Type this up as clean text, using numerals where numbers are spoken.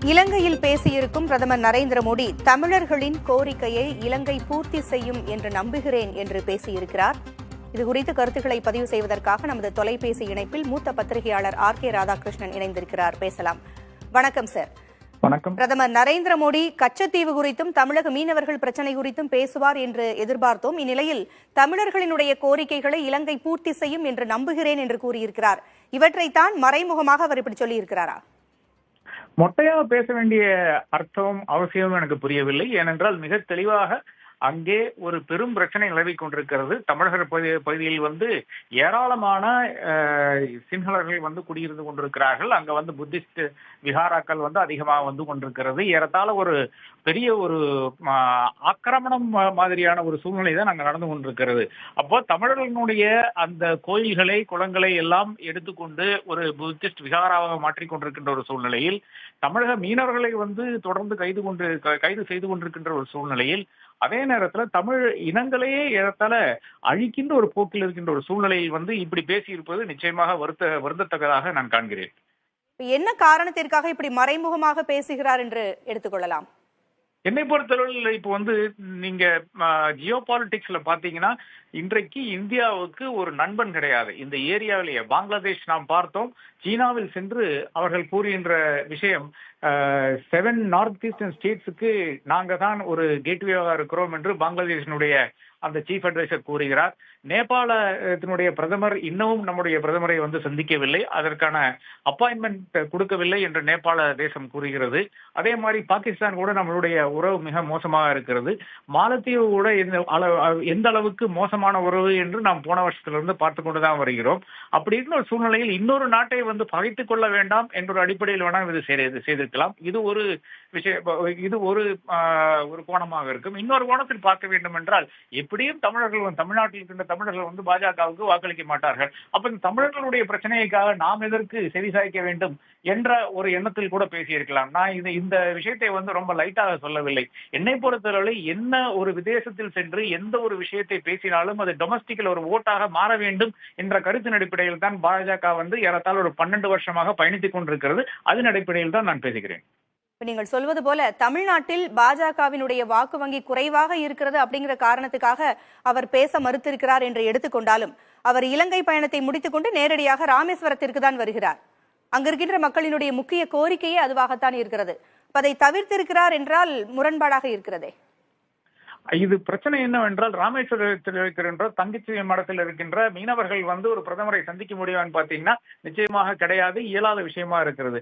இலங்கையில் பேசியிருக்கும் பிரதமர் நரேந்திர மோடி தமிழர்களின் கோரிக்கையை இலங்கை பூர்த்தி செய்யும் என்று நம்புகிறேன் என்று பேசியிருக்கிறார். இதுகுறித்து கருத்துக்களை பதிவு செய்வதற்காக நமது தொலைபேசி இணைப்பில் மூத்த பத்திரிகையாளர் R.K. ராதாகிருஷ்ணன் இணைந்திருக்கிறார். பேசலாம். வணக்கம் சார். வணக்கம். பிரதமர் நரேந்திர மோடி கச்சத்தீவு குறித்தும் தமிழக மீனவர்கள் பிரச்சினை குறித்தும் பேசுவார் என்று எதிர்பார்த்தோம். இந்நிலையில் தமிழர்களினுடைய கோரிக்கைகளை இலங்கை பூர்த்தி செய்யும் என்று நம்புகிறேன் என்று கூறியிருக்கிறார். இவற்றைத்தான் மறைமுகமாக அவர் இப்படி சொல்லியிருக்கிறாரா? மொட்டையாக பேச வேண்டிய அர்த்தம் அவசியம் எனக்கு புரியவில்லை. ஏனென்றால் மிக தெளிவாக அங்கே ஒரு பெரும் பிரச்சனை நிலவிக் கொண்டிருக்கிறது. தமிழக பகுதியில் ஏராளமான சிங்களர்கள் குடியிருந்து கொண்டிருக்கிறார்கள். அங்க புத்திஸ்ட் விஹாராக்கள் அதிகமாக கொண்டிருக்கிறது. ஏறத்தாழ ஒரு பெரிய ஒரு ஆக்கிரமணம் மாதிரியான ஒரு சூழ்நிலை தான் அங்க நடந்து கொண்டிருக்கிறது. அப்போ தமிழர்களுடைய அந்த கோயில்களை குளங்களை எல்லாம் எடுத்துக்கொண்டு ஒரு புத்திஸ்ட் விஹாராவாக மாற்றிக் கொண்டிருக்கின்ற ஒரு சூழ்நிலையில் தமிழக மீனவர்களை தொடர்ந்து கைது செய்து கொண்டிருக்கின்ற ஒரு சூழ்நிலையில் அதே நேரத்தில் தமிழ் இனங்களையே ஏறத்தாழ அழிக்கின்ற ஒரு போக்கில் இருக்கின்ற ஒரு சூழ்நிலையில் இப்படி பேசியிருப்பது நிச்சயமாக வருந்தத்தக்கதாக நான் காண்கிறேன். என்ன காரணத்திற்காக இப்படி மறைமுகமாக பேசுகிறார் என்று எடுத்துக்கொள்ளலாம்? என்னை பொறுத்தளவில் இப்போ நீங்க ஜியோ பாலிடிக்ஸ்ல பாத்தீங்கன்னா இன்றைக்கு இந்தியாவுக்கு ஒரு நண்பன் கிடையாது. இந்த ஏரியாவிலேயே பங்களாதேஷ் நாம் பார்த்தோம். சீனாவில் சென்று அவர்கள் கூறுகின்ற விஷயம் 7 நார்த் ஈஸ்டர்ன் ஸ்டேட்ஸுக்கு நாங்க தான் ஒரு கேட்வேவாக இருக்கிறோம் என்று பங்களாதேஷினுடைய அந்த சீஃப் அட்வைசர் கூறுகிறார். நேபாளத்தினுடைய பிரதமர் இன்னமும் நம்முடைய பிரதமரை சந்திக்கவில்லை, அதற்கான அப்பாயின்மெண்ட் கொடுக்கவில்லை என்று நேபாள தேசம் கூறுகிறது. அதே மாதிரி பாகிஸ்தான் கூட நம்மளுடைய உறவு மிக மோசமாக இருக்கிறது. மாலத்தீவு கூட எந்த அளவுக்கு மோசமான உறவு என்று நாம் போன வருஷத்திலிருந்து பார்த்து கொண்டுதான் வருகிறோம். அப்படி இருந்த ஒரு சூழ்நிலையில் இன்னொரு நாட்டை பகைத்துக் கொள்ள வேண்டாம் என்ற ஒரு அடிப்படையில் வேணாம் இது செய்திருக்கலாம். இது ஒரு விஷயம், இது ஒரு கோணமாக இருக்கும். இன்னொரு கோணத்தில் பார்க்க வேண்டும் என்றால் எப்படியும் தமிழ்நாட்டில் இருக்கின்ற தமிழர்கள் பாஜகவுக்கு வாக்களிக்க மாட்டார்கள். அப்ப இந்த தமிழர்களுடைய பிரச்சனைக்காக நாம் எதற்கு செவிசாய்க்க வேண்டும் என்ற ஒரு எண்ணத்தில் கூட பேசியிருக்கலாம். நான் இந்த விஷயத்தை ரொம்ப லைட்டாக சொல்லவில்லை. என்னை பொறுத்தவரை என்ன ஒரு விதேசத்தில் சென்று எந்த ஒரு விஷயத்தை பேசினாலும் அது டொமஸ்டிக்ல ஒரு ஓட்டாக மாற வேண்டும் என்ற கருத்தின் அடிப்படையில் தான் பாஜக ஏறத்தாழ ஒரு 12 வருஷமாக பயணித்துக் கொண்டிருக்கிறது. அதன் அடிப்படையில் தான் நான் பேசுகிறேன். நீங்கள் சொல்வது போல தமிழ்நாட்டில் பாஜகவினுடைய வாக்கு வங்கி குறைவாக இருக்கிறது அப்படிங்கிற காரணத்துக்காக அவர் பேச மறுத்திருக்கிறார் என்று எடுத்துக்கொண்டாலும் அவர் இலங்கை பயணத்தை முடித்துக் கொண்டு நேரடியாக ராமேஸ்வரத்திற்கு தான் வருகிறார். அங்க இருக்கின்ற மக்களினுடைய முக்கிய கோரிக்கையே அதுவாகத்தான் இருக்கிறது. அதை தவிர்த்திருக்கிறார் என்றால் முரண்பாடாக இருக்கிறதே. இது பிரச்சனை என்னவென்றால் ராமேஸ்வரத்தில் இருக்கின்ற தங்கச்சி மடத்தில் இருக்கின்ற மீனவர்கள் ஒரு பிரதமரை சந்திக்க முடியும்னு பாத்தீங்கன்னா நிச்சயமாக கிடையாது, இயலாத விஷயமா இருக்கிறது.